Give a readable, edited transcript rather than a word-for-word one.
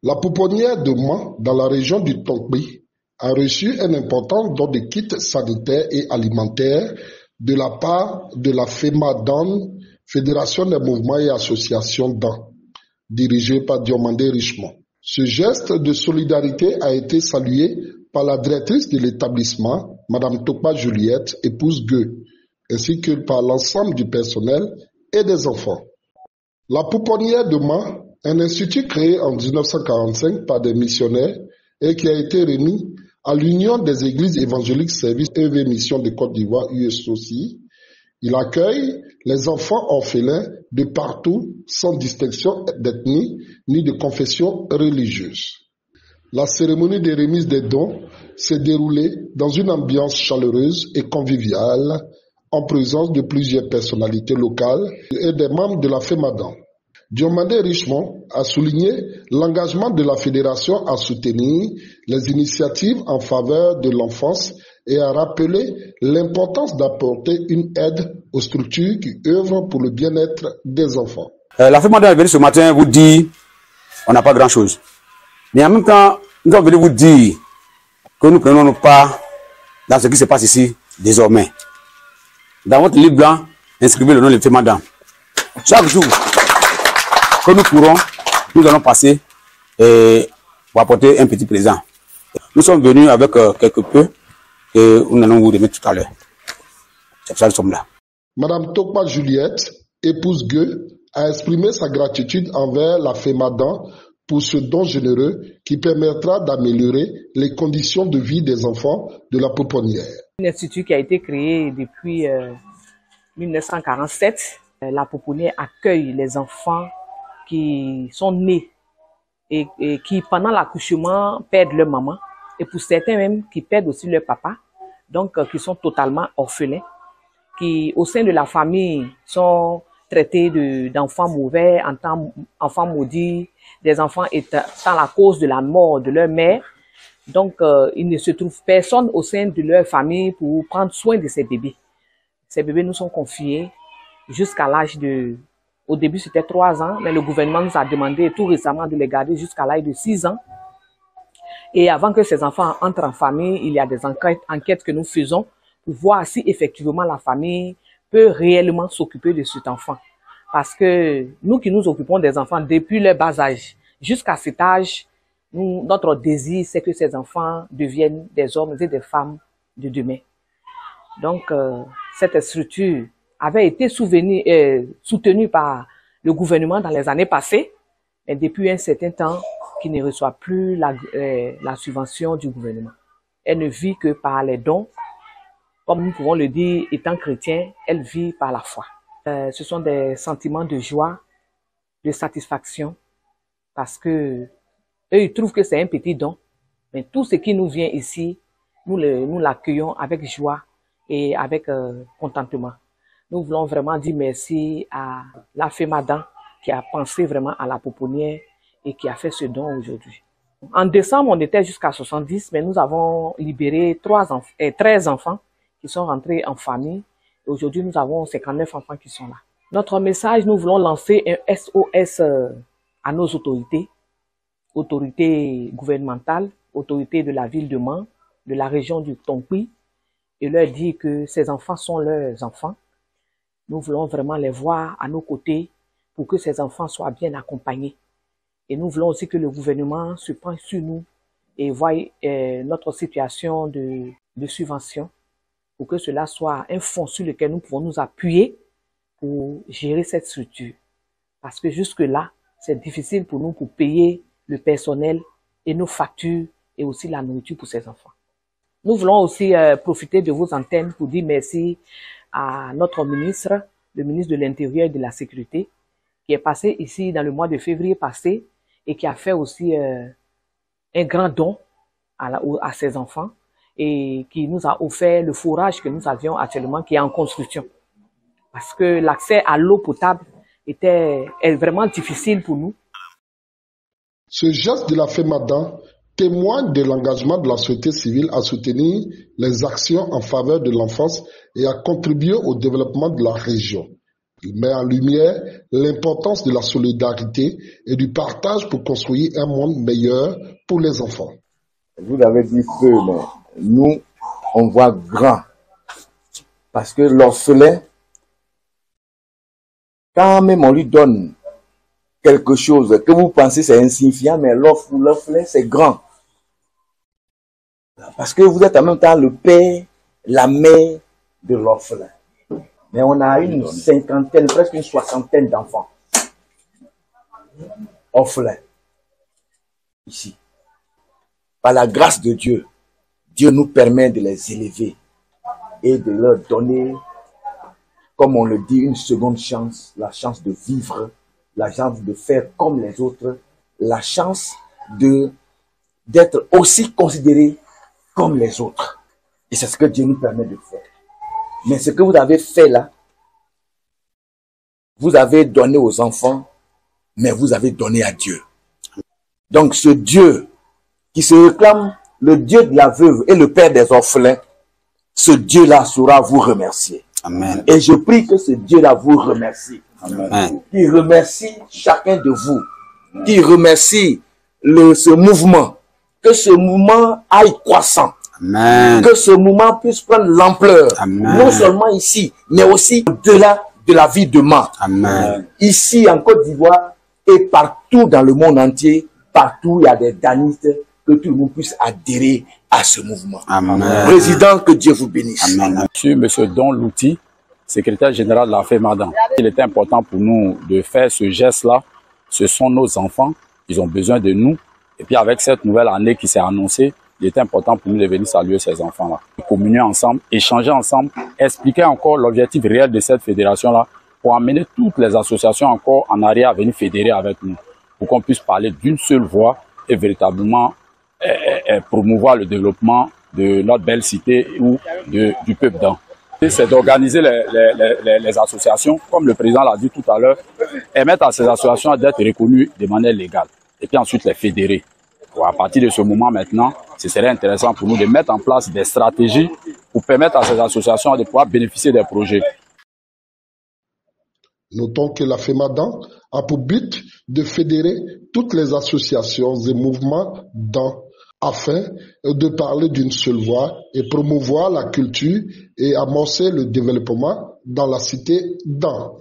La pouponnière de Man, dans la région du Tonkpi, a reçu un important don de kits sanitaires et alimentaires de la part de la FEMADAN, Fédération des mouvements et associations d'An, dirigée par Diomandé Richemont. Ce geste de solidarité a été salué par la directrice de l'établissement, Madame Tokpa Juliette, épouse Gueux, ainsi que par l'ensemble du personnel et des enfants. La pouponnière de Man, un institut créé en 1945 par des missionnaires et qui a été remis à l'Union des Églises évangéliques Service EV Mission de Côte d'Ivoire, USOCI. Il accueille les enfants orphelins de partout sans distinction d'ethnie ni de confession religieuse. La cérémonie de remise des dons s'est déroulée dans une ambiance chaleureuse et conviviale en présence de plusieurs personnalités locales et des membres de la FEMADAN. Diomandé Richemont a souligné l'engagement de la Fédération à soutenir les initiatives en faveur de l'enfance et a rappelé l'importance d'apporter une aide aux structures qui œuvrent pour le bien-être des enfants. La FEMADAN est venue ce matin vous dire on n'a pas grand-chose. Mais en même temps, nous sommes venus vous dire que nous prenons nos parts dans ce qui se passe ici désormais. Dans votre livre blanc, inscrivez le nom de FEMADAN. Chaque jour que nous pourrons, nous allons passer pour apporter un petit présent. Nous sommes venus avec quelque peu que nous allons vous remettre tout à l'heure. C'est pour ça que nous sommes là. Madame Tokpa Juliette, épouse Gueux, a exprimé sa gratitude envers la FEMADAN pour ce don généreux qui permettra d'améliorer les conditions de vie des enfants de la pouponnière. Un institut qui a été créé depuis 1947. La pouponnière accueille les enfants qui sont nés et qui, pendant l'accouchement, perdent leur maman. Et pour certains même, qui perdent aussi leur papa. Donc, qui sont totalement orphelins. Qui, au sein de la famille, sont traités d'enfants mauvais, en tant enfants maudits, des enfants étant la cause de la mort de leur mère. Donc, il ne se trouve personne au sein de leur famille pour prendre soin de ces bébés. Ces bébés nous sont confiés jusqu'à l'âge de... Au début, c'était 3 ans, mais le gouvernement nous a demandé tout récemment de les garder jusqu'à l'âge de 6 ans. Et avant que ces enfants entrent en famille, il y a des enquêtes que nous faisons pour voir si effectivement la famille peut réellement s'occuper de cet enfant. Parce que nous qui nous occupons des enfants depuis leur bas âge, jusqu'à cet âge, notre désir, c'est que ces enfants deviennent des hommes et des femmes de demain. Donc, cette structure avait été soutenue par le gouvernement dans les années passées, mais depuis un certain temps, qui ne reçoit plus la subvention du gouvernement. Elle ne vit que par les dons. Comme nous pouvons le dire, étant chrétien, elle vit par la foi. Ce sont des sentiments de joie, de satisfaction, parce que eux, ils trouvent que c'est un petit don, mais tout ce qui nous vient ici, nous l'accueillons avec joie et avec contentement. Nous voulons vraiment dire merci à la FEMADAN qui a pensé vraiment à la pouponnière et qui a fait ce don aujourd'hui. En décembre, on était jusqu'à 70, mais nous avons libéré 13 enfants qui sont rentrés en famille. Aujourd'hui, nous avons 59 enfants qui sont là. Notre message, nous voulons lancer un SOS à nos autorités gouvernementales, autorités de la ville de Man, de la région du Tonkpi, et leur dire que ces enfants sont leurs enfants. Nous voulons vraiment les voir à nos côtés pour que ces enfants soient bien accompagnés. Et nous voulons aussi que le gouvernement se penche sur nous et voie notre situation de subvention pour que cela soit un fonds sur lequel nous pouvons nous appuyer pour gérer cette structure. Parce que jusque-là, c'est difficile pour nous pour payer le personnel et nos factures et aussi la nourriture pour ces enfants. Nous voulons aussi profiter de vos antennes pour dire merci à notre ministre, le ministre de l'Intérieur et de la Sécurité, qui est passé ici dans le mois de février passé et qui a fait aussi un grand don à ses enfants et qui nous a offert le forage que nous avions actuellement qui est en construction. Parce que l'accès à l'eau potable est vraiment difficile pour nous. Ce geste de la FEMADAN témoigne de l'engagement de la société civile à soutenir les actions en faveur de l'enfance et à contribuer au développement de la région. Il met en lumière l'importance de la solidarité et du partage pour construire un monde meilleur pour les enfants. Vous avez dit peu, mais nous, on voit grand. Parce que l'orphelin, quand même on lui donne quelque chose que vous pensez c'est insignifiant, mais l'orphelin c'est grand. Parce que vous êtes en même temps le père, la mère de l'orphelin. Mais on a une cinquantaine, presque une soixantaine d'enfants orphelins ici. Par la grâce de Dieu, Dieu nous permet de les élever et de leur donner, comme on le dit, une seconde chance, la chance de vivre, la chance de faire comme les autres, la chance d'être aussi considérés comme les autres. Et c'est ce que Dieu nous permet de faire. Mais ce que vous avez fait là, vous avez donné aux enfants, mais vous avez donné à Dieu. Donc ce Dieu qui se réclame le Dieu de la veuve et le Père des orphelins, ce Dieu-là saura vous remercier. Amen. Et je prie que ce Dieu-là vous remercie. Amen. Qui remercie chacun de vous. Qui remercie ce mouvement. Que ce mouvement aille croissant. Amen. Que ce mouvement puisse prendre l'ampleur. Amen. Non seulement ici, mais aussi au-delà de la vie de Mans. Amen. Ici en Côte d'Ivoire et partout dans le monde entier, partout il y a des danistes, que tout le monde puisse adhérer à ce mouvement. Amen. Président, que Dieu vous bénisse. Amen. Je suis M. Don Louti, secrétaire général de la FEMADAN. Il est important pour nous de faire ce geste-là. Ce sont nos enfants, ils ont besoin de nous. Et puis avec cette nouvelle année qui s'est annoncée, il est important pour nous de venir saluer ces enfants-là. Communier ensemble, échanger ensemble, expliquer encore l'objectif réel de cette fédération-là pour amener toutes les associations encore en arrière à venir fédérer avec nous. Pour qu'on puisse parler d'une seule voix et véritablement promouvoir le développement de notre belle cité ou du peuple d'An. C'est d'organiser les associations, comme le président l'a dit tout à l'heure, et mettre à ces associations d'être reconnues de manière légale. Et puis ensuite les fédérer. À partir de ce moment maintenant, ce serait intéressant pour nous de mettre en place des stratégies pour permettre à ces associations de pouvoir bénéficier des projets. Notons que la FEMADAN a pour but de fédérer toutes les associations et mouvements afin de parler d'une seule voix et promouvoir la culture et amorcer le développement dans la cité d'An.